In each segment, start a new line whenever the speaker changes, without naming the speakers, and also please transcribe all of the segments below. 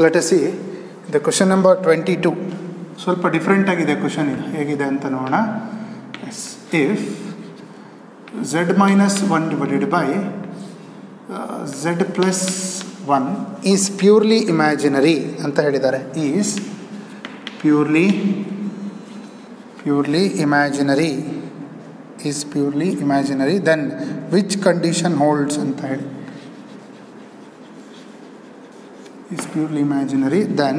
Let us see the question number 22. ಸ್ವಲ್ಪ different ಆಗಿದೆ question. ಇದು ಹೇಗಿದೆ ಅಂತ ನೋಡೋಣ. If z minus 1 divided by z plus 1 is purely imaginary ಅಂತ ಹೇಳಿದ್ದಾರೆ. is purely imaginary then which condition holds ಅಂತ ಹೇಳಿ. is purely imaginary then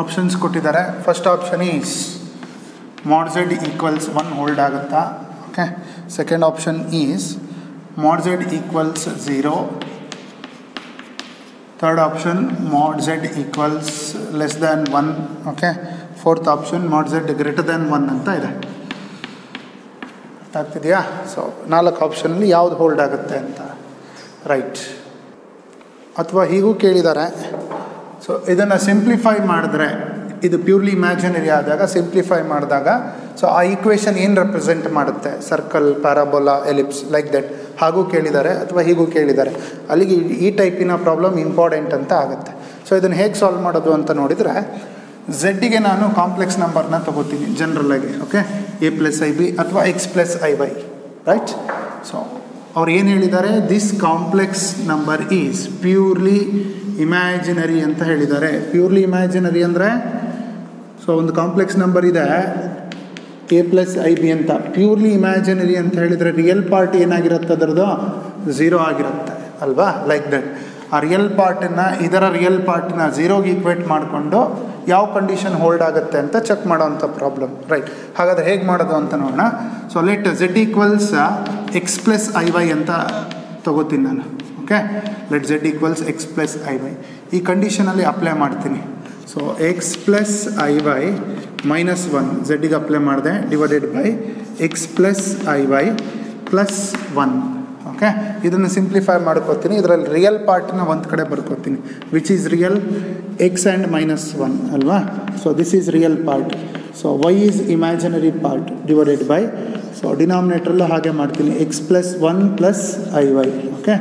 options ಕೊಟ್ಟಿದ್ದಾರೆ. First option is mod z equals 1 hold ಆಗುತ್ತಾ. Okay. Second option is mod z equals 0. Third option mod z equals less than 1. Okay. Fourth option mod z greater than 1 ಅಂತ ಇದೆ. ಅರ್ಥ ಆಗ್ತಿದೆಯಾ? So 4 ಆಪ್ಷನಲ್ಲಿ ಯಾವುದು hold ಆಗುತ್ತೆ ಅಂತ. Right. ಅಥವಾ ಹೀಗೂ ಕೇಳಿದ್ದಾರೆ. ಸೊ ಇದನ್ನು ಸಿಂಪ್ಲಿಫೈ ಮಾಡಿದ್ರೆ, ಇದು ಪ್ಯೂರ್ಲಿ ಇಮ್ಯಾಜಿನರಿ ಆದಾಗ ಸಿಂಪ್ಲಿಫೈ ಮಾಡಿದಾಗ ಸೊ ಆ ಈಕ್ವೇಷನ್ ಏನು ರೆಪ್ರೆಸೆಂಟ್ ಮಾಡುತ್ತೆ? Circle, parabola, ellipse, like that. ಹಾಗೂ ಕೇಳಿದ್ದಾರೆ ಅಥವಾ ಹೀಗೂ ಕೇಳಿದ್ದಾರೆ. ಅಲ್ಲಿಗೆ ಈ ಟೈಪಿನ ಪ್ರಾಬ್ಲಮ್ ಇಂಪಾರ್ಟೆಂಟ್ ಅಂತ ಆಗುತ್ತೆ. ಸೊ ಇದನ್ನು ಹೇಗೆ ಸಾಲ್ವ್ ಮಾಡೋದು ಅಂತ ನೋಡಿದರೆ, ಝೆಡ್ಡಿಗೆ ನಾನು ಕಾಂಪ್ಲೆಕ್ಸ್ ನಂಬರ್ನ ತೊಗೋತೀನಿ ಜನರಲ್ಲಾಗಿ. ಓಕೆ. a + ib ಅಥವಾ x + iy. ರೈಟ್. ಸೊ ಅವ್ರು ಏನು ಹೇಳಿದ್ದಾರೆ? This complex number is purely imaginary ಅಂತ ಹೇಳಿದ್ದಾರೆ. ಪ್ಯೂರ್ಲಿ ಇಮ್ಯಾಜಿನರಿ ಅಂದರೆ, ಸೊ ಒಂದು ಕಾಂಪ್ಲೆಕ್ಸ್ ನಂಬರ್ ಇದೆ a + ib ಅಂತ. ಪ್ಯೂರ್ಲಿ ಇಮ್ಯಾಜಿನರಿ ಅಂತ ಹೇಳಿದರೆ ರಿಯಲ್ ಪಾರ್ಟ್ ಏನಾಗಿರುತ್ತೆ? ಅದರದ್ದು 0 ಆಗಿರುತ್ತೆ ಅಲ್ವಾ? Like that. ಆ ರಿಯಲ್ ಪಾರ್ಟನ್ನು ಇದರ ರಿಯಲ್ ಪಾರ್ಟನ್ನ 0ಗೆ ಈಕ್ವೇಟ್ ಮಾಡಿಕೊಂಡು ಯಾವ ಕಂಡೀಷನ್ ಹೋಲ್ಡ್ ಆಗುತ್ತೆ ಅಂತ ಚೆಕ್ ಮಾಡೋವಂಥ ಪ್ರಾಬ್ಲಮ್. ರೈಟ್. ಹಾಗಾದರೆ ಹೇಗೆ ಮಾಡೋದು ಅಂತ ನೋಡೋಣ. So let z equals x + iy ಅಂತ ತೊಗೋತೀನಿ ನಾನು. Okay. Let z equals x + iy. ಈ ಕಂಡೀಷನಲ್ಲಿ ಅಪ್ಲೈ ಮಾಡ್ತೀನಿ. ಸೊ x + iy -1 ಝೆಡ್ಡಿಗೆ ಅಪ್ಲೈ ಮಾಡಿದೆ divided by x + iy + 1. Okay. ಇದನ್ನು ಸಿಂಪ್ಲಿಫೈ ಮಾಡ್ಕೋತೀನಿ. ಇದರಲ್ಲಿ ರಿಯಲ್ ಪಾರ್ಟ್ನ ಒಂದು ಕಡೆ ಬರ್ಕೋತೀನಿ. Which is real? x and -1 ಅಲ್ವಾ? So this is real part. So y is imaginary part divided by, so ಡಿನಾಮಿನೇಟ್ರಲ್ಲೂ ಹಾಗೆ ಮಾಡ್ತೀನಿ, x + 1 + iy. ಓಕೆ.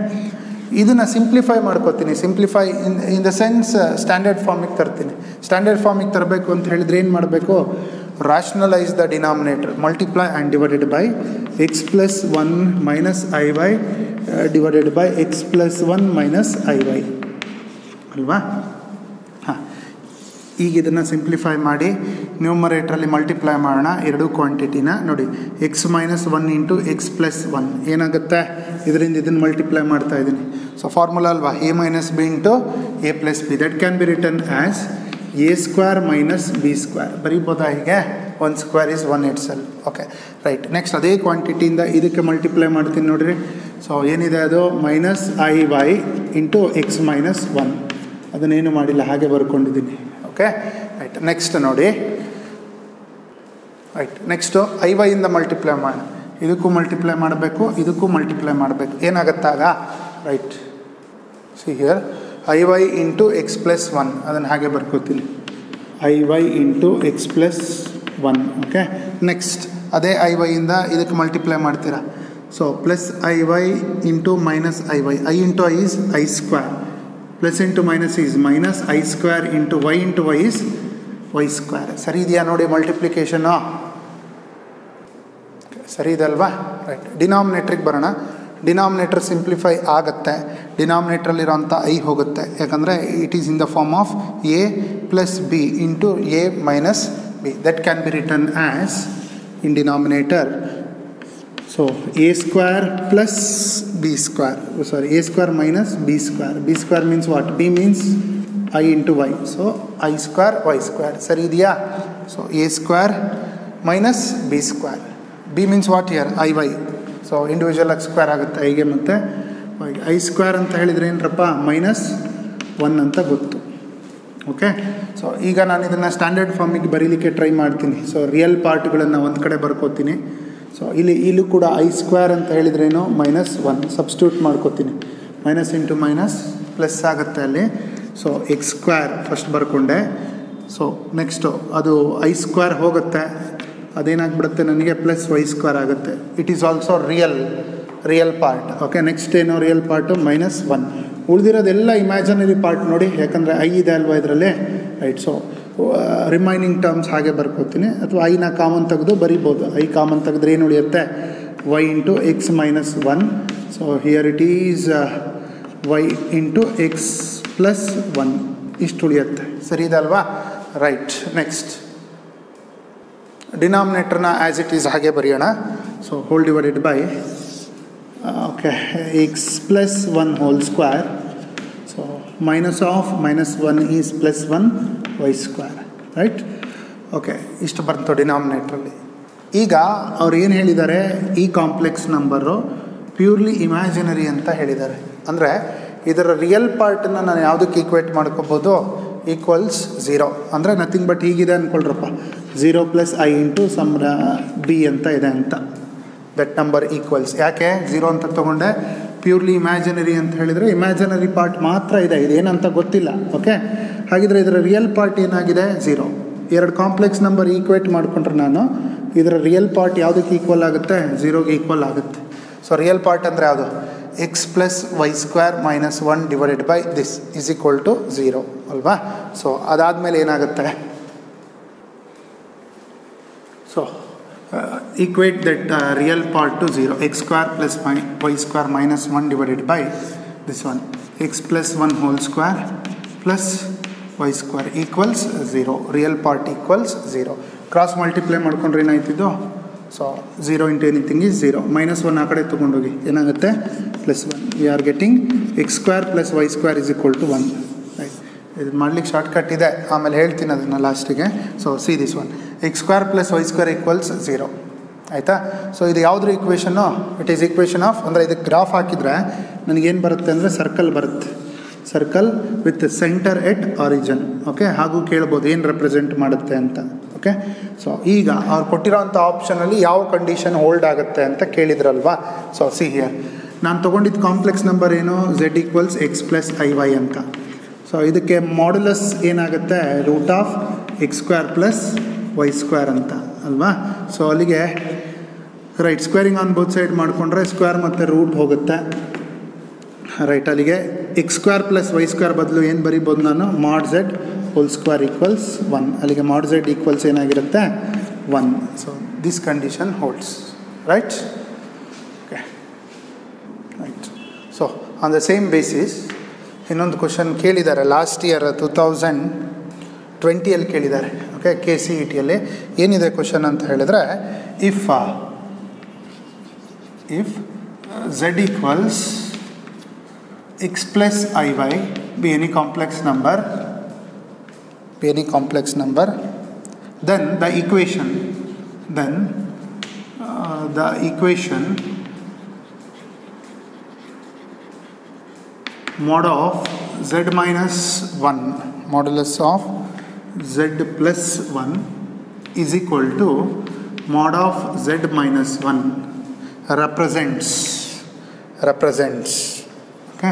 ಇದನ್ನು ಸಿಂಪ್ಲಿಫೈ ಮಾಡ್ಕೋತೀನಿ. Simplify in the sense standard ಫಾರ್ಮಿಗೆ ತರ್ತೀನಿ. ಸ್ಟ್ಯಾಂಡರ್ಡ್ ಫಾರ್ಮಿಗೆ ತರಬೇಕು ಅಂತ ಹೇಳಿದರೆ ಏನು ಮಾಡಬೇಕು? Rationalise the denominator, multiply and divided by x + 1 - iy divided by x + 1 - iy ಅಲ್ವಾ? ಹಾಂ. ಈಗ ಇದನ್ನು ಸಿಂಪ್ಲಿಫೈ ಮಾಡಿ ನ್ಯೂಮರೇಟ್ರಲ್ಲಿ ಮಲ್ಟಿಪ್ಲೈ ಮಾಡೋಣ ಎರಡೂ ಕ್ವಾಂಟಿಟಿನ. ನೋಡಿ, x - 1 × x + 1 ಏನಾಗುತ್ತೆ? ಇದರಿಂದ ಇದನ್ನು ಮಲ್ಟಿಪ್ಲೈ ಮಾಡ್ತಾ ಇದ್ದೀನಿ. ಸೊ ಫಾರ್ಮುಲಾ ಅಲ್ವಾ? a - b × a + b. That can be written as a² - b². ಬರೀಬೋದಾ ಹೀಗೆ? 1² is 1 itself. Okay. Right. Next ಅದೇ ಕ್ವಾಂಟಿಟಿಯಿಂದ ಇದಕ್ಕೆ ಮಲ್ಟಿಪ್ಲೈ ಮಾಡ್ತೀನಿ ನೋಡಿರಿ. ಸೊ ಏನಿದೆ ಅದು? -iy × x - 1. ಅದನ್ನೇನು ಮಾಡಿಲ್ಲ, ಹಾಗೆ ಬರ್ಕೊಂಡಿದ್ದೀನಿ. ಓಕೆ. ರೈಟ್. ನೆಕ್ಸ್ಟ್ ನೋಡಿ. ರೈಟ್. ನೆಕ್ಸ್ಟು iy ಇಂದ ಮಲ್ಟಿಪ್ಲೈ ಮಾಡೋಣ. ಇದಕ್ಕೂ ಮಲ್ಟಿಪ್ಲೈ ಮಾಡಬೇಕು, ಇದಕ್ಕೂ ಮಲ್ಟಿಪ್ಲೈ ಮಾಡಬೇಕು. ಏನಾಗುತ್ತಾಗ? Right. See here iy × x + 1. ಅದನ್ನು ಹಾಗೆ ಬರ್ಕೋತೀನಿ, iy × x + 1. ಓಕೆ. ನೆಕ್ಸ್ಟ್ ಅದೇ iy ಇಂದ ಇದಕ್ಕೆ ಮಲ್ಟಿಪ್ಲೈ ಮಾಡ್ತೀರಾ. So +iy × -iy. I × i is i². Plus into minus is minus i² into y into y is y². ಸರಿ ಇದೆಯಾ ನೋಡಿ ಮಲ್ಟಿಪ್ಲಿಕೇಶನು? ಸರಿ ಇದೆ ಅಲ್ವಾ? ರೈಟ್. ಡಿನಾಮಿನೇಟ್ರಿಗೆ ಬರೋಣ. ಡಿನಾಮಿನೇಟರ್ ಸಿಂಪ್ಲಿಫೈ ಆಗುತ್ತೆ. ಡಿನಾಮಿನೇಟ್ರಲ್ಲಿರೋಂಥ i ಹೋಗುತ್ತೆ. ಯಾಕಂದರೆ it is in the form of a + b into a - b. That can be written as in denominator. So a² + b². Sorry, a² - b². b² means what? b means i into y. So i² y². ಸರಿ ಇದೆಯಾ? So a² - b². b means what here? iy. So individual square ಆಗುತ್ತೆ ಐಗೆ ಮತ್ತು i² ಅಂತ ಹೇಳಿದರೆ ಏನರಪ್ಪ? -1 ಅಂತ ಗೊತ್ತು. Okay. So ಈಗ ನಾನು ಇದನ್ನು ಸ್ಟ್ಯಾಂಡರ್ಡ್ ಫಾರ್ಮಿಗೆ ಬರೀಲಿಕ್ಕೆ ಟ್ರೈ ಮಾಡ್ತೀನಿ. ಸೊ ರಿಯಲ್ ಪಾರ್ಟ್ಗಳನ್ನು ಒಂದು ಕಡೆ ಬರ್ಕೋತೀನಿ. ಸೊ ಇಲ್ಲೂ ಕೂಡ i² ಅಂತ ಹೇಳಿದ್ರೇನು? -1. ಸಬ್ಸ್ಟಿಟ್ಯೂಟ್ ಮಾಡ್ಕೋತೀನಿ. ಮೈನಸ್ ಇಂಟು ಮೈನಸ್ ಪ್ಲಸ್ ಆಗುತ್ತೆ ಅಲ್ಲಿ. ಸೊ x² ಫಸ್ಟ್ ಬರ್ಕೊಂಡೆ. ಸೊ ನೆಕ್ಸ್ಟು ಅದು i² ಹೋಗುತ್ತೆ. ಅದೇನಾಗ್ಬಿಡುತ್ತೆ ನನಗೆ? +y² ಆಗುತ್ತೆ. It is also real part. Okay. Next ಏನು ರಿಯಲ್ ಪಾರ್ಟು? -1. ಉಳಿದಿರೋದೆಲ್ಲ ಇಮ್ಯಾಜಿನರಿ ಪಾರ್ಟ್ ನೋಡಿ, ಯಾಕಂದರೆ ಐ ಇದೆ ಅಲ್ವಾ ಇದರಲ್ಲಿ, ರೈಟ್. ಸೊ ರಿಮೈನಿಂಗ್ ಟರ್ಮ್ಸ್ ಹಾಗೆ ಬರ್ಕೋತೀನಿ, ಅಥವಾ ಐನ ಕಾಮನ್ ತೆಗೆದು ಬರಿಬೋದು. ಐ ಕಾಮನ್ ತೆಗೆದ್ರೆ ಏನು ಉಳಿಯುತ್ತೆ, y into X minus 1. So here it is y into X plus 1 ಇಷ್ಟು ಉಳಿಯುತ್ತೆ. ಸರಿ ಇದೆ ಅಲ್ವಾ, ರೈಟ್. ನೆಕ್ಸ್ಟ್ ಡಿನಾಮಿನೇಟರ್ನ ಆ್ಯಸ್ ಇಟ್ ಈಸ್ ಹಾಗೆ ಬರೆಯೋಣ. So whole divided by okay X plus 1 whole square. So minus of minus 1 is plus 1 y square, right. Okay, ಇಷ್ಟು ಬಂತು ಡಿನಾಮಿನೇಟ್ರಲ್ಲಿ. ಈಗ ಅವ್ರು ಏನು ಹೇಳಿದ್ದಾರೆ, ಈ ಕಾಂಪ್ಲೆಕ್ಸ್ ನಂಬರು ಪ್ಯೂರ್ಲಿ ಇಮ್ಯಾಜಿನರಿ ಅಂತ ಹೇಳಿದ್ದಾರೆ. ಅಂದರೆ ಇದರ ರಿಯಲ್ ಪಾರ್ಟನ್ನು ನಾನು ಯಾವುದಕ್ಕೆ ಈಕ್ವೇಟ್ ಮಾಡ್ಕೋಬೋದು, ಈಕ್ವಲ್ಸ್ 0. ಅಂದರೆ ನಥಿಂಗ್ ಬಟ್ ಹೀಗಿದೆ ಅಂದ್ಕೊಳ್ರಪ್ಪ, 0 plus I into some B ಅಂತ ಇದೆ ಅಂತ. ದಟ್ ನಂಬರ್ ಈಕ್ವಲ್ಸ್, ಯಾಕೆ 0 ಅಂತ ತೊಗೊಂಡೆ, ಪ್ಯೂರ್ಲಿ ಇಮ್ಯಾಜಿನರಿ ಅಂತ ಹೇಳಿದರೆ ಇಮ್ಯಾಜಿನರಿ ಪಾರ್ಟ್ ಮಾತ್ರ ಇದೆ, ಇದೇನಂತ ಗೊತ್ತಿಲ್ಲ. ಓಕೆ, ಹಾಗಿದ್ರೆ ಇದರ ರಿಯಲ್ ಪಾರ್ಟ್ ಏನಾಗಿದೆ, 0. ಎರಡು ಕಾಂಪ್ಲೆಕ್ಸ್ ನಂಬರ್ ಈಕ್ವೇಟ್ ಮಾಡಿಕೊಂಡ್ರೆ ನಾನು ಇದರ ರಿಯಲ್ ಪಾರ್ಟ್ ಯಾವುದಕ್ಕೆ ಈಕ್ವಲ್ ಆಗುತ್ತೆ, 0ಗೆ ಈಕ್ವಲ್ ಆಗುತ್ತೆ. ಸೊ ರಿಯಲ್ ಪಾರ್ಟ್ ಅಂದರೆ ಯಾವುದು, X plus Y square minus 1 divided by this is equal to 0 ಅಲ್ವಾ. ಸೊ ಅದಾದಮೇಲೆ ಏನಾಗುತ್ತೆ, so equate that real part to 0, x square plus y square minus 1 divided by this one, x plus 1 whole square plus y square equals 0. real part equals 0. cross multiply ಮಾಡ್ಕೊಂಡ್ರೆ ಏನಾಯ್ತಿದ್ದು, ಸೊ 0 into anything is 0. Minus 1 ಆ ಕಡೆ ತೊಗೊಂಡೋಗಿ ಏನಾಗುತ್ತೆ, plus 1. We are getting X square plus Y square is equal to 1. Right, ಇದು ಮಾಡ್ಲಿಕ್ಕೆ shortcut ಇದೆ, ಆಮೇಲೆ ಹೇಳ್ತೀನಿ ಅದನ್ನು ಲಾಸ್ಟಿಗೆ. So see this one, X square plus Y square equals 0. ಆಯಿತಾ. ಸೊ ಇದು ಯಾವುದ್ರ ಈಕ್ವೇಷನ್ನು, ಇಟ್ ಈಸ್ ಈಕ್ವೇಷನ್ ಆಫ್, ಅಂದರೆ ಇದಕ್ಕೆ ಗ್ರಾಫ್ ಹಾಕಿದರೆ ನನಗೇನು ಬರುತ್ತೆ ಅಂದರೆ ಸರ್ಕಲ್ ಬರುತ್ತೆ, circle with centre at origin. Okay, ಹಾಗೂ ಕೇಳ್ಬೋದು ಏನು ರೆಪ್ರೆಸೆಂಟ್ ಮಾಡುತ್ತೆ ಅಂತ. ಓಕೆ, ಸೊ ಈಗ ಅವ್ರು ಕೊಟ್ಟಿರೋಂಥ ಆಪ್ಷನಲ್ಲಿ ಯಾವ ಕಂಡೀಷನ್ ಹೋಲ್ಡ್ ಆಗುತ್ತೆ ಅಂತ ಕೇಳಿದ್ರಲ್ವಾ. ಸೊ ಸಿ ಹಿಯರ್, ನಾನು ತೊಗೊಂಡಿದ್ದು ಕಾಂಪ್ಲೆಕ್ಸ್ ನಂಬರ್ ಏನು, z equals X plus I Y ಅಂತ. ಸೊ ಇದಕ್ಕೆ ಮಾಡ್ಯುಲಸ್ ಏನಾಗುತ್ತೆ, root of X square plus Y square ಅಂತ ಅಲ್ವಾ. ಸೊ ಅಲ್ಲಿಗೆ right, squaring on both side ಮಾಡಿಕೊಂಡ್ರೆ ಸ್ಕ್ವೇರ್ ಮತ್ತು ರೂಟ್ ಹೋಗುತ್ತೆ. ರೈಟ್, ಅಲ್ಲಿಗೆ X square plus Y square ಬದಲು ಏನು ಬರಿಬೋದು ನಾನು, ಮಾಡ್ ಝೆಡ್ ಹೋಲ್ ಸ್ಕ್ವೇರ್ ಈಕ್ವಲ್ಸ್ 1. ಅಲ್ಲಿಗೆ ಮಾಡ್ ಝೆಡ್ ಈಕ್ವಲ್ಸ್ ಏನಾಗಿರುತ್ತೆ, 1. So this condition holds, right. Okay, right. So on the same basis ಇನ್ನೊಂದು ಕ್ವಶನ್ ಕೇಳಿದ್ದಾರೆ, ಲಾಸ್ಟ್ ಇಯರ್ 2020 ಕೇಳಿದ್ದಾರೆ. ಓಕೆ, KCETಯಲ್ಲಿ ಏನಿದೆ ಕ್ವಶನ್ ಅಂತ ಹೇಳಿದ್ರೆ, if z equals x plus I Y be any complex number, then the equation mod of z minus 1, modulus of z plus 1 is equal to mod of z minus 1 represents. Okay,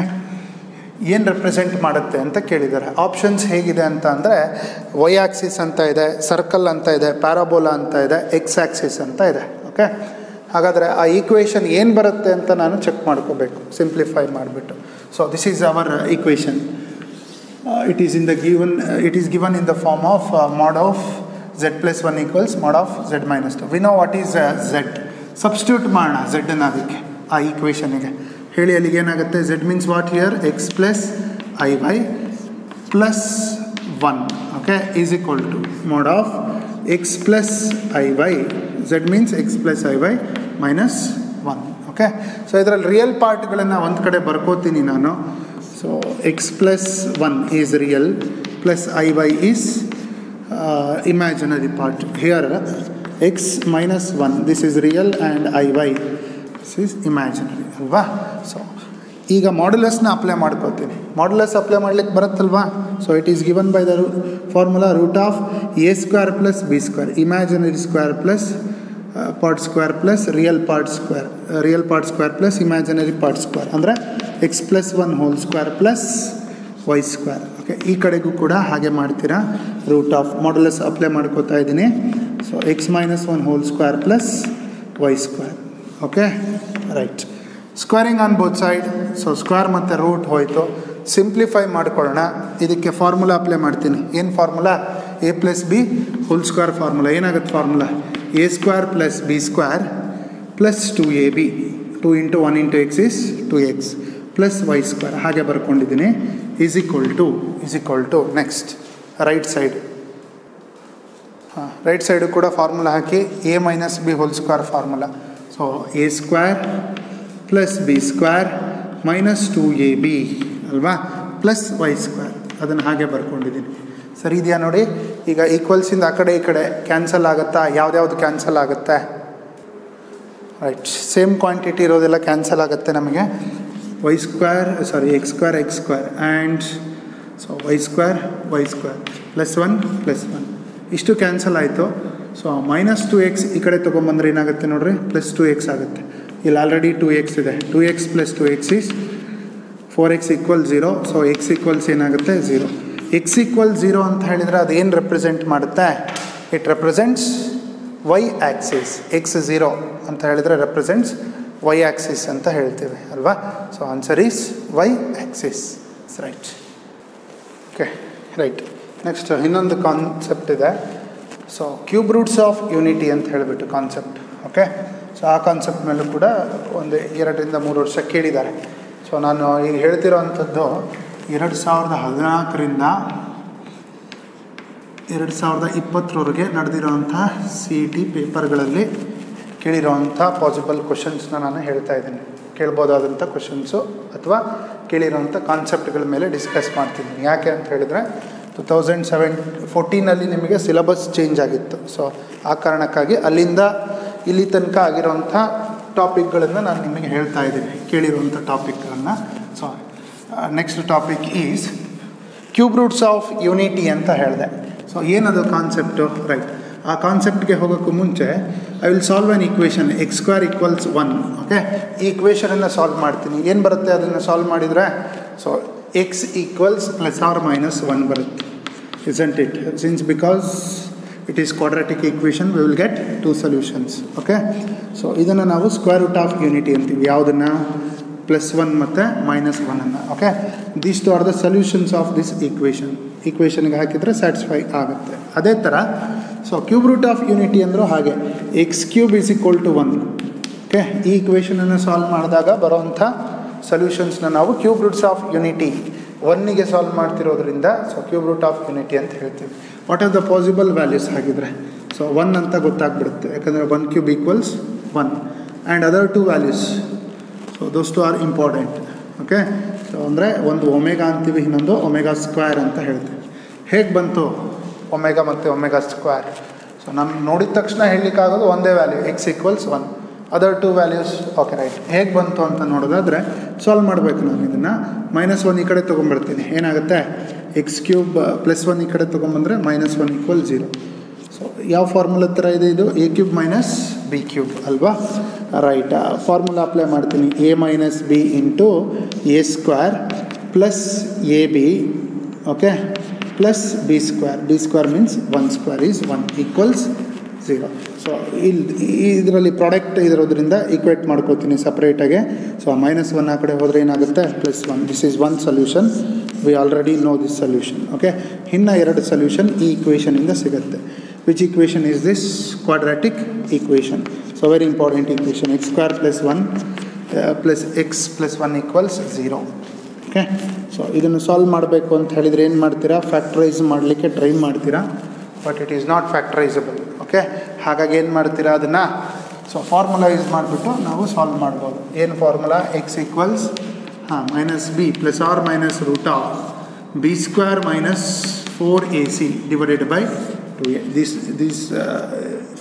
ಏನು represent ಮಾಡುತ್ತೆ ಅಂತ ಕೇಳಿದ್ದಾರೆ. Options ಹೇಗಿದೆ ಅಂತ ಅಂದರೆ, Y Axis ಅಂತ ಇದೆ, circle ಅಂತ ಇದೆ, ಪ್ಯಾರಾಬೋಲಾ ಅಂತ ಇದೆ, ಎಕ್ಸ್ ಆಕ್ಸಿಸ್ ಅಂತ ಇದೆ. ಓಕೆ, ಹಾಗಾದರೆ ಆ ಈಕ್ವೇಷನ್ ಏನು ಬರುತ್ತೆ ಅಂತ ನಾನು ಚೆಕ್ ಮಾಡ್ಕೋಬೇಕು, ಸಿಂಪ್ಲಿಫೈ ಮಾಡಿಬಿಟ್ಟು. So this is our equation. it is given in the form of mod of z plus 1 equals mod of z minus 2. we know what is z. Substitute ಮಾಡೋಣ z ಅನ್ನು ಅದಕ್ಕೆ, ಆ ಈಕ್ವೇಷನಿಗೆ ಹೇಳಿ. ಅಲ್ಲಿಗೆ ಏನಾಗುತ್ತೆ, z means what here, X plus I Y plus 1. Okay, is equal to mod of x plus I Y, z means X plus I Y minus 1. Okay, so ಇದರಲ್ಲಿ real ಪಾರ್ಟ್ಗಳನ್ನು ಒಂದು ಕಡೆ ಬರ್ಕೋತೀನಿ ನಾನು. So X plus 1 is real, plus I Y is imaginary part. Here x minus 1, this is real, and I Y this is imaginary ಅಲ್ವಾ. So ಈಗ ಮಾಡ್ಯುಲಸ್ನ apply ಮಾಡ್ಕೋತೀನಿ. ಮಾಡ್ಯುಲಸ್ ಅಪ್ಲೈ ಮಾಡ್ಲಿಕ್ಕೆ ಬರುತ್ತಲ್ವಾ. So it is given by the formula root of A square plus B square, imaginary square plus part square plus real part square plus imaginary part square, ಅಂದರೆ X plus 1 whole square plus Y square. Okay, ಈ ಕಡೆಗೂ ಕೂಡ ಹಾಗೆ ಮಾಡ್ತೀರಾ, root of modulus apply ಮಾಡ್ಕೋತಾ ಇದ್ದೀನಿ. So X minus 1 whole square plus Y square. Okay, right. Squaring on both side. So square ಮತ್ತು root ಹೋಯಿತು. ಸಿಂಪ್ಲಿಫೈ ಮಾಡ್ಕೊಳ್ಳೋಣ. ಇದಕ್ಕೆ ಫಾರ್ಮುಲಾ ಅಪ್ಲೈ ಮಾಡ್ತೀನಿ. ಏನು formula? A plus B whole square formula. ಏನಾಗುತ್ತೆ formula? A square plus B square plus 2ab. 2 × 1 × x is 2x plus Y square. ಹಾಗೆ ಬರ್ಕೊಂಡಿದ್ದೀನಿ. Is equal to next right side. Right side ಕೂಡ formula hockey A minus B whole square formula. So A square plus B square minus 2ab ಅಲ್ವಾ plus Y square. ಅದನ್ನು ಹಾಗೆ ಬರ್ಕೊಂಡಿದ್ದೀನಿ. ಸರಿ ಇದೆಯಾ ನೋಡಿ. ಈಗ ಈಕ್ವಲ್ಸಿಂದ ಆ ಕಡೆ ಈ ಕಡೆ ಕ್ಯಾನ್ಸಲ್ ಆಗುತ್ತಾ? ಯಾವ್ದ್ಯಾವ್ದು ಕ್ಯಾನ್ಸಲ್ ಆಗುತ್ತೆ? ರೈಟ್, ಸೇಮ್ ಕ್ವಾಂಟಿಟಿ ಇರೋದೆಲ್ಲ ಕ್ಯಾನ್ಸಲ್ ಆಗುತ್ತೆ ನಮಗೆ. X square and so Y square plus 1 ಇಷ್ಟು ಕ್ಯಾನ್ಸಲ್ ಆಯಿತು. ಸೊ ಮೈನಸ್ 2x ಈ ಕಡೆ ತೊಗೊಂಬಂದ್ರೆ ಏನಾಗುತ್ತೆ ನೋಡ್ರಿ? ಪ್ಲಸ್ 2x ಆಗುತ್ತೆ. ಇಲ್ಲಿ ಆಲ್ರೆಡಿ 2x ಇದೆ. 2x plus 2x is 4x = 0. So x equals ಏನಾಗುತ್ತೆ? 0. x = 0 ಅಂತ ಹೇಳಿದರೆ ಅದೇನು ರೆಪ್ರೆಸೆಂಟ್ ಮಾಡುತ್ತೆ? It represents Y axis. x 0 ಅಂತ ಹೇಳಿದರೆ ರೆಪ್ರೆಸೆಂಟ್ಸ್ ವೈ ಆ್ಯಕ್ಸಿಸ್ ಅಂತ ಹೇಳ್ತೇವೆ ಅಲ್ವಾ? So answer is Y axis. Right. Okay, right. Next ಇನ್ನೊಂದು ಕಾನ್ಸೆಪ್ಟ್ ಇದೆ. So cube roots of unity ಅಂತ ಹೇಳಿಬಿಟ್ಟು ಕಾನ್ಸೆಪ್ಟ್. ಓಕೆ, ಸೊ ಆ ಕಾನ್ಸೆಪ್ಟ್ ಮೇಲೂ ಕೂಡ ಒಂದು 2 ರಿಂದ 3 ವರ್ಷ ಕೇಳಿದ್ದಾರೆ. ಸೊ ನಾನು ಈಗ ಹೇಳ್ತಿರೋ ಅಂಥದ್ದು 2014 ರಿಂದ 2020 ನಡೆದಿರೋವಂಥ CET ಪೇಪರ್ಗಳಲ್ಲಿ ಕೇಳಿರೋವಂಥ ಪಾಸಿಬಲ್ ಕ್ವಶನ್ಸ್ನ ನಾನು ಹೇಳ್ತಾ ಇದ್ದೀನಿ. ಕೇಳ್ಬೋದಾದಂಥ ಕ್ವಶನ್ಸು ಅಥವಾ ಕೇಳಿರೋವಂಥ ಕಾನ್ಸೆಪ್ಟ್ಗಳ ಮೇಲೆ ಡಿಸ್ಕಸ್ ಮಾಡ್ತಿದ್ದೀನಿ. ಯಾಕೆ ಅಂತ ಹೇಳಿದರೆ 2014 ನಿಮಗೆ ಸಿಲೆಬಸ್ ಚೇಂಜ್ ಆಗಿತ್ತು. ಸೊ ಆ ಕಾರಣಕ್ಕಾಗಿ ಅಲ್ಲಿಂದ ಇಲ್ಲಿ ತನಕ ಆಗಿರೋವಂಥ ಟಾಪಿಕ್ಗಳನ್ನು ನಾನು ನಿಮಗೆ ಹೇಳ್ತಾ ಇದ್ದೀನಿ, ಕೇಳಿರುವಂಥ ಟಾಪಿಕ್ಗಳನ್ನು. So next topic is cube roots of unity ಅಂತ ಹೇಳಿದೆ. ಸೊ ಏನದು ಕಾನ್ಸೆಪ್ಟು? ರೈಟ್, ಆ ಕಾನ್ಸೆಪ್ಟ್ಗೆ ಹೋಗೋಕ್ಕೂ ಮುಂಚೆ I will solve on equation x² = 1. Okay, ಈ ಈಕ್ವೇಷನನ್ನು ಸಾಲ್ವ್ ಮಾಡ್ತೀನಿ. ಏನು ಬರುತ್ತೆ ಅದನ್ನು ಸಾಲ್ವ್ ಮಾಡಿದರೆ? ಸೊ x = ±1 ಬರುತ್ತೆ. isn't it? Since because it is quadratic equation we will get 2 solutions. Okay, so ಇದನ್ನು ನಾವು ಸ್ಕ್ವೇರ್ ರೂಟ್ ಆಫ್ ಯೂನಿಟಿ ಅಂತೀವಿ. ಯಾವುದನ್ನು? +1 ಮತ್ತು -1. Okay, these 2 are the solutions of this ಈಕ್ವೇಷನ್ಗೆ ಹಾಕಿದರೆ ಸ್ಯಾಟಿಸ್ಫೈ ಆಗುತ್ತೆ. ಅದೇ ಥರ so cube root of unity ಅಂದರೂ ಹಾಗೆ x³ = 1. ಓಕೆ, ಈ ಈಕ್ವೇಷನನ್ನು ಸಾಲ್ವ್ ಮಾಡಿದಾಗ ಬರೋವಂಥ ಸೊಲ್ಯೂಷನ್ಸ್ನ ನಾವು ಕ್ಯೂಬ್ ರೂಟ್ಸ್ ಆಫ್ ಯೂನಿಟಿ 1ಗೆ ಸಾಲ್ವ್ ಮಾಡ್ತಿರೋದ್ರಿಂದ so cube root of unity ಅಂತ ಹೇಳ್ತೀವಿ. What are the possible values ಹಾಗಿದ್ರೆ? ಸೊ 1 ಅಂತ ಗೊತ್ತಾಗ್ಬಿಡುತ್ತೆ, ಯಾಕಂದರೆ 1³ = 1 and other 2 values. So those 2 are important. Okay, so ಅಂದರೆ ಒಂದು ಒಮೆಗಾ ಅಂತೀವಿ, ಇನ್ನೊಂದು ಒಮೆಗಾ² ಅಂತ ಹೇಳ್ತೀವಿ. ಹೇಗೆ ಬಂತು ಒಮೆಗಾ ಮತ್ತು ಒಮೆಗಾ²? ಸೊ ನಮ್ಗೆ ನೋಡಿದ ತಕ್ಷಣ ಹೇಳಲಿಕ್ಕಾಗೋದು ಒಂದೇ value x = 1. Other 2 values. Okay, right. ಹೇಗೆ ಬಂತು ಅಂತ ನೋಡೋದಾದರೆ ಸಾಲ್ವ್ ಮಾಡಬೇಕು. ನಾನು ಇದನ್ನು -1 ಈ ಕಡೆ ತೊಗೊಂಬರ್ತೀನಿ. ಏನಾಗುತ್ತೆ? x³ +1 ಈ ಕಡೆ ತೊಗೊಂಬಂದರೆ -1 = 0. ಸೊ ಯಾವ ಫಾರ್ಮುಲಾ ಥರ ಇದೆ ಇದು? a³ - b³ ಅಲ್ವಾ? ರೈಟ್, ಫಾರ್ಮುಲಾ ಅಪ್ಲೈ ಮಾಡ್ತೀನಿ. a - b × a² + ab. Okay, plus b² means 1² is 1 = 0. So ಇದರಲ್ಲಿ ಪ್ರಾಡಕ್ಟ್ ಇರೋದ್ರಿಂದ ಈಕ್ವೇಟ್ ಮಾಡ್ಕೋತೀನಿ ಸಪ್ರೇಟಾಗೆ. ಸೊ -1 ಆ ಕಡೆ ಹೋದರೆ ಏನಾಗುತ್ತೆ? +1. This is 1 solution. We already no this solution. Okay, ಇನ್ನು 2 ಸೊಲ್ಯೂಷನ್ ಈ ಈಕ್ವೇಷನಿಂದ ಸಿಗುತ್ತೆ. Which equation is this? Quadratic equation. So very important equation. x² + 1 + x + 1 = 0. Okay, so ಇದನ್ನು ಸಾಲ್ವ್ ಮಾಡಬೇಕು ಅಂತ ಹೇಳಿದರೆ ಏನು ಮಾಡ್ತೀರಾ? ಫ್ಯಾಕ್ಟ್ರೈಸ್ ಮಾಡಲಿಕ್ಕೆ ಟ್ರೈ ಮಾಡ್ತೀರಾ, but it is not factorisable. Okay, ಹಾಗಾಗಿ ಏನು ಮಾಡ್ತೀರಾ ಅದನ್ನು? ಸೊ ಫಾರ್ಮುಲಾ ಯೂಸ್ ಮಾಡಿಬಿಟ್ಟು ನಾವು ಸಾಲ್ವ್ ಮಾಡ್ಬೋದು. ಏನು formula? x = -b ± b² - 4ac / 2a. This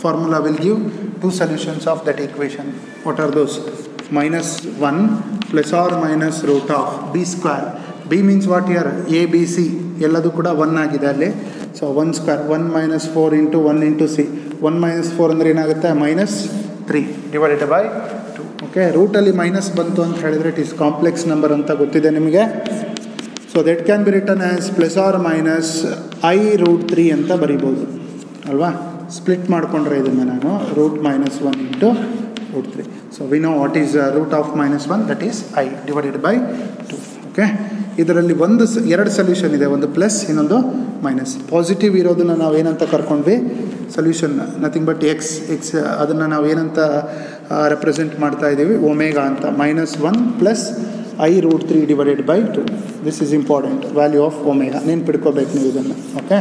formula will give 2 solutions of that equation. What are those? -1 ± b². b means what here? a b c ಎಲ್ಲದೂ ಕೂಡ 1 ಆಗಿದೆ ಅಲ್ಲಿ. So 1² 1 - 4 × 1 × c. 1 - 4 ಅಂದರೆ ಏನಾಗುತ್ತೆ? -3 / 2. ಓಕೆ, ರೂಟಲ್ಲಿ ಮೈನಸ್ ಬಂತು ಅಂತ ಹೇಳಿದರೆ ಇಟ್ ಈಸ್ ಕಾಂಪ್ಲೆಕ್ಸ್ ನಂಬರ್ ಅಂತ ಗೊತ್ತಿದೆ ನಿಮಗೆ. So that can be written as ± i√3 ಅಂತ ಬರಿಬೋದು ಅಲ್ವಾ? ಸ್ಪ್ಲಿಟ್ ಮಾಡಿಕೊಂಡ್ರೆ ಇದನ್ನು ನಾನು √-1 × √3. So we know what is root of -1, that is I divided by 2. Okay, ಇದರಲ್ಲಿ ಎರಡು ಸೊಲ್ಯೂಷನ್ ಇದೆ, ಒಂದು ಪ್ಲಸ್ ಇನ್ನೊಂದು ಮೈನಸ್. ಪಾಸಿಟಿವ್ ಇರೋದನ್ನು ನಾವು ಏನಂತ ಕರ್ಕೊಂಡ್ವಿ, ಸೊಲ್ಯೂಷನ್ ನಥಿಂಗ್ ಬಟ್ ಎಕ್ಸ್ ಅದನ್ನು ನಾವು ಏನಂತ ರೆಪ್ರೆಸೆಂಟ್ ಮಾಡ್ತಾ ಇದ್ದೀವಿ, ಒಮೆಗಾ ಅಂತ. -1 plus I√3 divided by 2. This is important, value of omega. ನೆನ್ಪಿಡ್ಕೋಬೇಕು ನೀವು ಇದನ್ನು. Okay,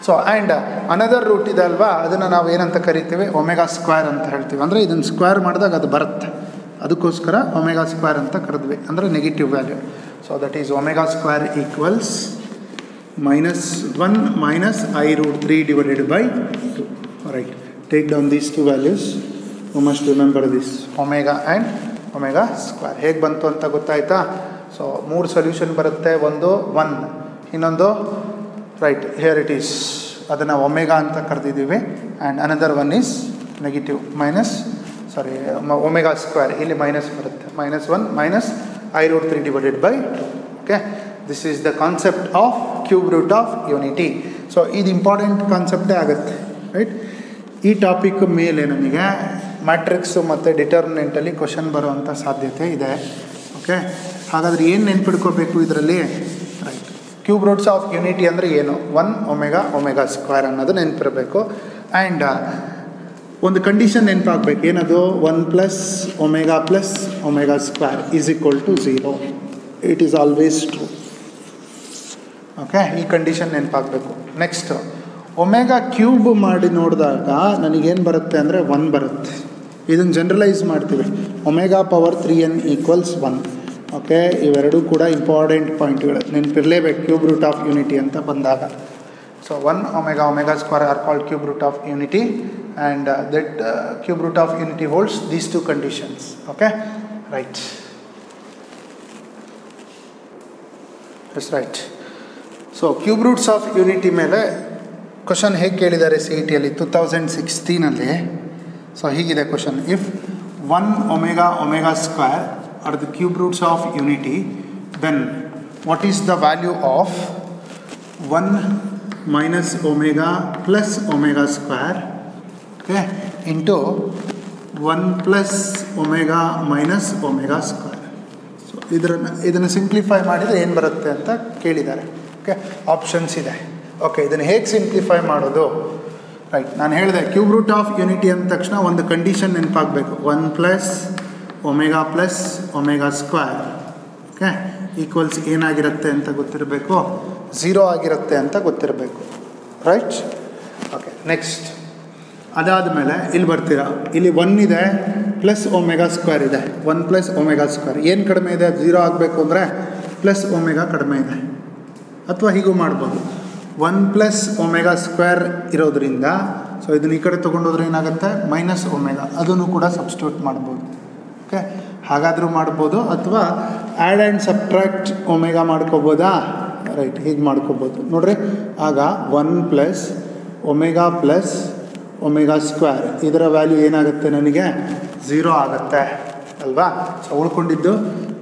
so and another root ಇದೆ ಅಲ್ವಾ, ಅದನ್ನು ನಾವು ಏನಂತ ಕರಿತೀವಿ, ಒಮೆಗಾ ಸ್ಕ್ವೇರ್ ಅಂತ ಹೇಳ್ತೀವಿ. ಅಂದರೆ ಇದನ್ನು ಸ್ಕ್ವೇರ್ ಮಾಡಿದಾಗ ಅದು ಬರುತ್ತೆ, ಅದಕ್ಕೋಸ್ಕರ ಒಮೆಗಾ ಸ್ಕ್ವೇರ್ ಅಂತ ಕರೆದ್ವಿ, ಅಂದರೆ negative value. So that is omega square equals -1 minus I√3 divided by 2. Alright, take down these two values. You must remember this, omega and omega square. ಹೇಗೆ ಬಂತು ಅಂತ ಗೊತ್ತಾಯ್ತಾ? ಸೊ 3 ಸೊಲ್ಯೂಷನ್ ಬರುತ್ತೆ, ಒಂದು 1, ಇನ್ನೊಂದು ರೈಟ್ ಹಿಯರ್ ಇಟ್ ಈಸ್, ಅದನ್ನು omega ಅಂತ ಕರೆದಿದ್ದೀವಿ. And another one is negative omega square, ಇಲ್ಲಿ ಮೈನಸ್ ಬರುತ್ತೆ. -1 minus I√3 divided by 2. Okay, this is the concept of cube root of unity. So ಇದು ಇಂಪಾರ್ಟೆಂಟ್ ಕಾನ್ಸೆಪ್ಟೇ ಆಗುತ್ತೆ, ರೈಟ್? ಈ ಟಾಪಿಕ್ ಮೇಲೆ ನನಗೆ ಮ್ಯಾಟ್ರಿಕ್ಸು ಮತ್ತು ಡಿಟರ್ಮಿನೆಂಟಲ್ಲಿ ಕ್ವಶನ್ ಬರುವಂಥ ಸಾಧ್ಯತೆ ಇದೆ. ಓಕೆ, ಹಾಗಾದರೆ ಏನು ನೆನ್ಪಿಡ್ಕೋಬೇಕು ಇದರಲ್ಲಿ? Right, cube roots of unity ಅಂದರೆ ಏನು? 1 ಒಮೆಗಾ ಸ್ಕ್ವೇರ್ ಅನ್ನೋದು ನೆನಪಿರಬೇಕು. ಆ್ಯಂಡ್ ಒಂದು ಕಂಡೀಷನ್ ನೆನಪಾಗಬೇಕು, ಏನದು? 1 plus omega square is equal to 0. It is always true. Okay, ಈ ಕಂಡೀಷನ್ ನೆನಪಾಗಬೇಕು. ನೆಕ್ಸ್ಟ್, ಒಮೆಗಾ ಕ್ಯೂಬ್ ಮಾಡಿ ನೋಡಿದಾಗ ನನಗೇನು ಬರುತ್ತೆ ಅಂದರೆ 1 ಬರುತ್ತೆ. ಇದನ್ನು ಜನರಲೈಸ್ ಮಾಡ್ತೀವಿ, omega power 3n equals 1. Okay, ಇವೆರಡೂ ಕೂಡ ಇಂಪಾರ್ಟೆಂಟ್ ಪಾಯಿಂಟ್ಗಳು, ನೆನಪಿರಲೇಬೇಕು ಕ್ಯೂಬ್ ರೂಟ್ ಆಫ್ ಯೂನಿಟಿ ಅಂತ ಬಂದಾಗ. So 1 omega square are called cube root of unity, and that cube root of unity holds these 2 conditions. Okay, right, yes right. So cube roots of unity ಮೇಲೆ question ಹೇಗೆ ಕೇಳಿದ್ದಾರೆ C E ಟಿಯಲ್ಲಿ 2016 so ಹೀಗಿದೆ question: if 1 omega square are the cube roots of unity, then what is the value of 1 minus omega plus omega square, okay, into 1 plus omega minus omega square. So ಇದನ್ನು simplify ಮಾಡಿದರೆ ಏನು ಬರುತ್ತೆ ಅಂತ ಕೇಳಿದ್ದಾರೆ. Okay, options ಇದೆ. Okay, ಇದನ್ನು ಹೇಗೆ simplify ಮಾಡೋದು? ರೈಟ್, ನಾನು ಹೇಳಿದೆ ಕ್ಯೂಬ್ ರೂಟ್ ಆಫ್ ಯೂನಿಟಿ ಅಂದ ತಕ್ಷಣ ಒಂದು ಕಂಡೀಷನ್ ನೆನಪಾಗಬೇಕು, 1 plus omega square, okay, equals ಏನಾಗಿರುತ್ತೆ ಅಂತ ಗೊತ್ತಿರಬೇಕು, 0 ಆಗಿರುತ್ತೆ ಅಂತ ಗೊತ್ತಿರಬೇಕು. Right, okay. ನೆಕ್ಸ್ಟ್, ಅದಾದಮೇಲೆ ಇಲ್ಲಿ ಬರ್ತೀರಾ, ಇಲ್ಲಿ 1 ಇದೆ ಪ್ಲಸ್ ಒಮೆಗಾ ಸ್ಕ್ವೇರ್ ಇದೆ. 1 ಪ್ಲಸ್ ಒಮೆಗಾ ಸ್ಕ್ವೇರ್ ಏನು ಕಡಿಮೆ ಇದೆ? 0 ಆಗಬೇಕು ಅಂದರೆ ಪ್ಲಸ್ ಒಮೆಗಾ ಕಡಿಮೆ ಇದೆ. ಅಥವಾ ಹೀಗೂ ಮಾಡ್ಬೋದು, 1 ಪ್ಲಸ್ ಒಮೆಗಾ ಸ್ಕ್ವೇರ್ ಇರೋದ್ರಿಂದ, ಸೊ ಇದನ್ನ ಈ ಕಡೆ ತೊಗೊಂಡೋದ್ರೆ ಏನಾಗುತ್ತೆ? ಮೈನಸ್ ಒಮೆಗಾ, ಅದನ್ನು ಕೂಡ ಸಬ್ಸ್ಟಿಟ್ಯೂಟ್ ಮಾಡ್ಬೋದು. ಓಕೆ, ಹಾಗಾದರೂ ಮಾಡ್ಬೋದು, ಅಥವಾ ಆ್ಯಡ್ ಆ್ಯಂಡ್ ಸಬ್ಟ್ರಾಕ್ಟ್ ಒಮೆಗಾ ಮಾಡ್ಕೋಬೋದಾ? ರೈಟ್, ಹೀಗೆ ಮಾಡ್ಕೋಬೋದು ನೋಡ್ರಿ. ಆಗ 1 ಪ್ಲಸ್ ಒಮೆಗಾ ಸ್ಕ್ವೇರ್ ಇದರ ವ್ಯಾಲ್ಯೂ ಏನಾಗುತ್ತೆ? ನನಗೆ 0 ಆಗುತ್ತೆ ಅಲ್ವಾ? ಸೊ ಉಳ್ಕೊಂಡಿದ್ದು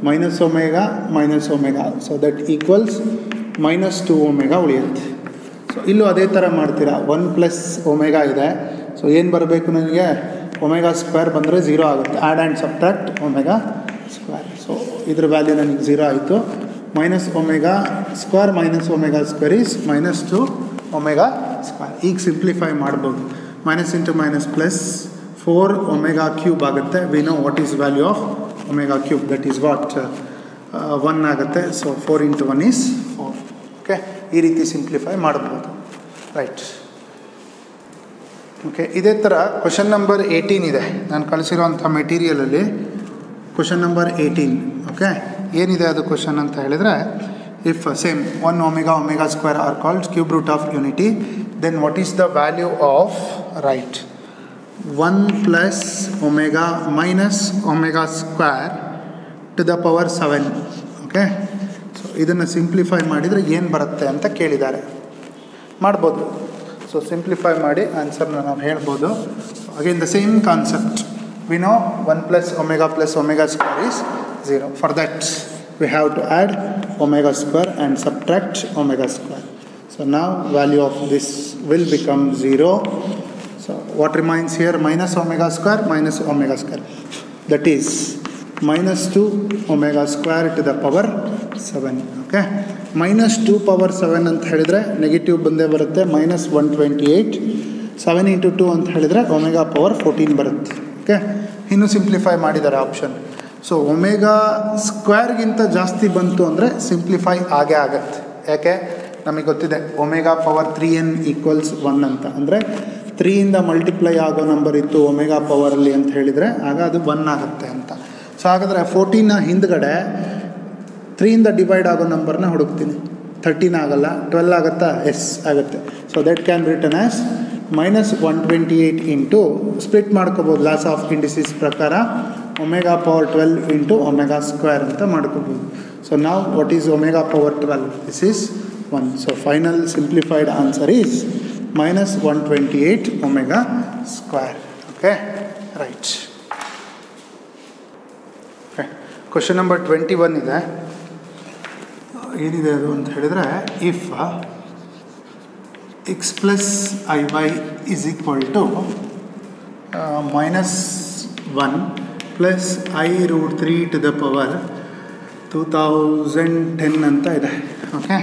minus omega, so that equals -2 omega ಉಳಿಯುತ್ತೆ. ಸೊ ಇಲ್ಲೂ ಅದೇ ಥರ ಮಾಡ್ತೀರಾ, 1 ಪ್ಲಸ್ ಒಮೆಗಾ ಇದೆ, ಸೊ ಏನು ಬರಬೇಕು ನನಗೆ? ಒಮೆಗಾ ಸ್ಕ್ವೇರ್ ಬಂದರೆ 0 ಆಗುತ್ತೆ. Add and subtract omega square, so ಇದ್ರ ವ್ಯಾಲ್ಯೂ ನನಗೆ 0 ಆಯಿತು. -Minus omega square is -2 omega square. ಈಗ ಸಿಂಪ್ಲಿಫೈ ಮಾಡ್ಬೋದು, minus into minus plus 4 omega cube ಆಗುತ್ತೆ. We know what is value of omega cube, that is what 1 ಆಗುತ್ತೆ. So 4 × 1 is 4. Okay, ಈ ರೀತಿ simplify ಮಾಡ್ಬೋದು. Right, okay. ಇದೇ ಥರ ಕ್ವಶನ್ ನಂಬರ್ 18 ಇದೆ ನಾನು ಕಳಿಸಿರೋಂಥ ಮೆಟೀರಿಯಲಲ್ಲಿ. ಕ್ವಶನ್ ನಂಬರ್ 18, ಓಕೆ, ಏನಿದೆ ಅದು ಕ್ವಶನ್ ಅಂತ ಹೇಳಿದರೆ, if same 1 omega square are called cube root of unity, then what is the value of, right, 1 plus omega minus omega square to the power 7. Okay, so ಇದನ್ನು simplify ಮಾಡಿದರೆ ಏನು ಬರುತ್ತೆ ಅಂತ ಕೇಳಿದ್ದಾರೆ. ಮಾಡ್ಬೋದು. ಸೊ ಸಿಂಪ್ಲಿಫೈ ಮಾಡಿ ಆನ್ಸರ್ನ ನಾವು ಹೇಳ್ಬೋದು. Again the same concept, we know 1 plus omega square is 0. For that we have to add omega square and subtract omega square. So now value of this will become 0. So what remains here? Minus omega square minus omega square. That is minus 2 omega square to the power 7. Okay. Minus 2 power 7 ಅಂತ ಹೇಳಿದರೆ negative ಬಂದೇ ಬರುತ್ತೆ, minus 128. 7 into 2 ಅಂತ ಹೇಳಿದರೆ omega power 14 ಬರುತ್ತೆ. Okay, ಇನ್ನೂ simplify ಮಾಡಿದ್ದಾರೆ option. So omega ಸ್ಕ್ವೇರ್ಗಿಂತ ಜಾಸ್ತಿ ಬಂತು ಅಂದರೆ ಸಿಂಪ್ಲಿಫೈ ಆಗೇ ಆಗತ್ತೆ. ಯಾಕೆ? ನಮಗೆ ಗೊತ್ತಿದೆ ಒಮೆಗಾ ಪವರ್ 3n ಈಕ್ವಲ್ಸ್ 1 ಅಂತ. ಅಂದರೆ 3ಇಂದ ಮಲ್ಟಿಪ್ಲೈ ಆಗೋ ನಂಬರ್ ಇತ್ತು ಒಮೆಗಾ ಪವರಲ್ಲಿ ಅಂತ ಹೇಳಿದರೆ ಆಗ ಅದು 1 ಆಗುತ್ತೆ ಅಂತ. ಸೊ ಹಾಗಾದರೆ 14ನ ಹಿಂದ್ಗಡೆ 3ಇಂದ ಡಿವೈಡ್ ಆಗೋ ನಂಬರ್ನ ಹುಡುಕ್ತೀನಿ. 13 ಆಗಲ್ಲ, 12 ಆಗುತ್ತಾ? ಎಸ್ ಆಗುತ್ತೆ. So that can return as minus 128 into split ಮಾಡ್ಕೋಬೋದು ಲಾಸ್ ಆಫ್ ಇಂಡಿಸಿಸ್ ಪ್ರಕಾರ omega power 12 into omega square ಅಂತ ಮಾಡ್ಕೋಬೋದು. ಸೊ ನಾವು what is omega power 12? This is 1. So final simplified answer is minus 128 omega square. Okay, right. Okay, question number 21 ಇದೆ. ಏನಿದೆ ಅದು ಅಂತ ಹೇಳಿದರೆ, if x plus iy is equal to minus 1 plus I root 3 to the power 2010 ಅಂತ ಇದೆ. Okay,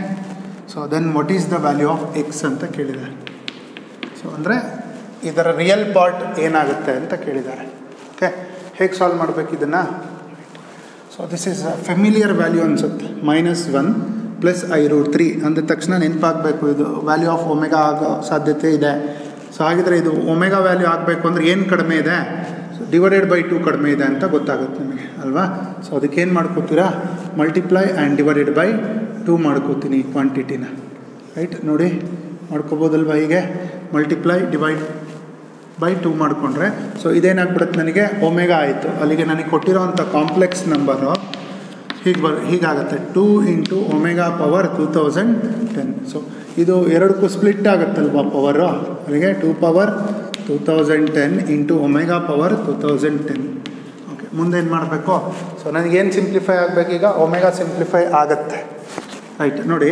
so then what is the value of X ಅಂತ ಕೇಳಿದ್ದಾರೆ. So ಅಂದರೆ ಇದರ ರಿಯಲ್ ಪಾರ್ಟ್ ಏನಾಗುತ್ತೆ ಅಂತ ಕೇಳಿದ್ದಾರೆ. ಓಕೆ, ಹೇಗೆ ಸಾಲ್ವ್ ಮಾಡಬೇಕು ಇದನ್ನು? So this is familiar value ಅನಿಸುತ್ತೆ. minus 1 ಪ್ಲಸ್ ಐ ರೂಟ್ 3 ಅಂದ ತಕ್ಷಣ ನೆನಪಾಗಬೇಕು ಇದು ವ್ಯಾಲ್ಯೂ ಆಫ್ ಒಮೆಗಾ ಆಗೋ ಸಾಧ್ಯತೆ ಇದೆ. ಸೊ ಹಾಗಿದ್ರೆ ಇದು ಒಮೆಗಾ ವ್ಯಾಲ್ಯೂ ಆಗಬೇಕು ಅಂದರೆ ಏನು ಕಡಿಮೆ ಇದೆ? ಡಿವೈಡೆಡ್ ಬೈ 2 ಕಡಿಮೆ ಇದೆ ಅಂತ ಗೊತ್ತಾಗುತ್ತೆ ನಿಮಗೆ ಅಲ್ವಾ. ಸೊ ಅದಕ್ಕೇನು ಮಾಡ್ಕೋತೀರಾ? ಮಲ್ಟಿಪ್ಲೈ ಆ್ಯಂಡ್ ಡಿವೈಡೆಡ್ ಬೈ 2 ಮಾಡ್ಕೋತೀನಿ ಕ್ವಾಂಟಿಟಿನ. ರೈಟ್, ನೋಡಿ ಮಾಡ್ಕೋಬೋದಲ್ವ? ಹೀಗೆ ಮಲ್ಟಿಪ್ಲೈ ಡಿವೈಡ್ ಬೈ 2 ಮಾಡಿಕೊಂಡ್ರೆ ಸೊ ಇದೇನಾಗ್ಬಿಡುತ್ತೆ ನನಗೆ? ಒಮೆಗಾ ಆಯಿತು. ಅಲ್ಲಿಗೆ ನನಗೆ ಕೊಟ್ಟಿರೋವಂಥ ಕಾಂಪ್ಲೆಕ್ಸ್ ನಂಬರು ಹೀಗಾಗುತ್ತೆ 2 ಇಂಟು ಒಮೆಗಾ ಪವರ್ 2010. ಸೊ ಇದು ಎರಡಕ್ಕೂ ಸ್ಪ್ಲಿಟ್ ಆಗುತ್ತಲ್ವ ಪವರು, ಅಲ್ಲಿಗೆ 2 power 2010 into omega power 2010. Okay, ಮುಂದೇನು ಮಾಡಬೇಕು? ಸೊ ನನಗೇನು ಸಿಂಪ್ಲಿಫೈ ಆಗಬೇಕೀಗ? ಒಮೆಗಾ ಸಿಂಪ್ಲಿಫೈ ಆಗುತ್ತೆ. ರೈಟ್, ನೋಡಿ.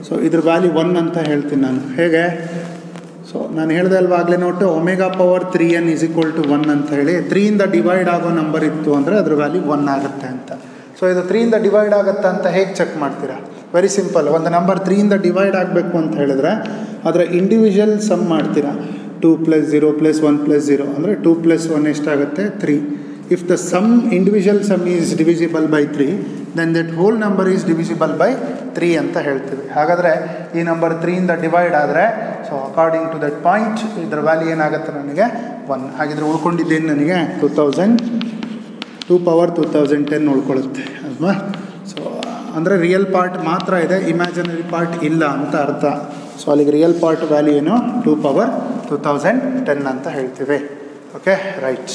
ಸೊ ಇದ್ರ ವ್ಯಾಲ್ಯೂ 1 ಅಂತ ಹೇಳ್ತೀನಿ ನಾನು. ಹೇಗೆ? ಸೊ ನಾನು ಹೇಳಿದೆ ಅಲ್ವಾ ಆಗಲೇ note, omega power 3n is equal to 1 ಅಂತ ಹೇಳಿ 3ಇಂದ ಡಿವೈಡ್ ಆಗೋ ನಂಬರ್ ಇತ್ತು ಅಂದರೆ ಅದ್ರ ವ್ಯಾಲ್ಯೂ 1 ಆಗುತ್ತೆ ಅಂತ. ಸೊ ಇದು 3ಇಂದ ಡಿವೈಡ್ ಆಗುತ್ತಾ ಅಂತ ಹೇಗೆ ಚೆಕ್ ಮಾಡ್ತೀರಾ? Very simple. ಒಂದು ನಂಬರ್ 3ಇಂದ ಡಿವೈಡ್ ಆಗಬೇಕು ಅಂತ ಹೇಳಿದ್ರೆ ಅದರ ಇಂಡಿವಿಜುವಲ್ ಸಮ್ ಮಾಡ್ತೀರಾ. 2 + 0 + 1 + 0 ಅಂದರೆ 2 + 1 ಎಷ್ಟಾಗುತ್ತೆ? 3. If the sum individual sum is divisible by 3 then that whole number is divisible by 3 ಅಂತ ಹೇಳ್ತೀವಿ. ಹಾಗಾದರೆ ಈ ನಂಬರ್ 3ಇಂದ ಡಿವೈಡ್ ಆದರೆ so according to that point ಇದರ ವ್ಯಾಲ್ಯೂ ಏನಾಗುತ್ತೆ ನನಗೆ? 1. ಹಾಗಿದ್ರೆ ಉಳ್ಕೊಂಡಿದ್ದೇನು ನನಗೆ? 2 ಪವರ್ 2010 ಉಳ್ಕೊಳ್ಳುತ್ತೆ ಅಲ್ವಾ. ಸೊ ಅಂದರೆ ರಿಯಲ್ ಪಾರ್ಟ್ ಮಾತ್ರ ಇದೆ, ಇಮ್ಯಾಜಿನರಿ ಪಾರ್ಟ್ ಇಲ್ಲ ಅಂತ ಅರ್ಥ. ಸೊ ಅಲ್ಲಿಗೆ ರಿಯಲ್ ಪಾರ್ಟ್ ವ್ಯಾಲ್ಯೂ ಏನು? 2 ಪವರ್ 2010 ಅಂತ ಹೇಳ್ತೀವಿ. Okay, right.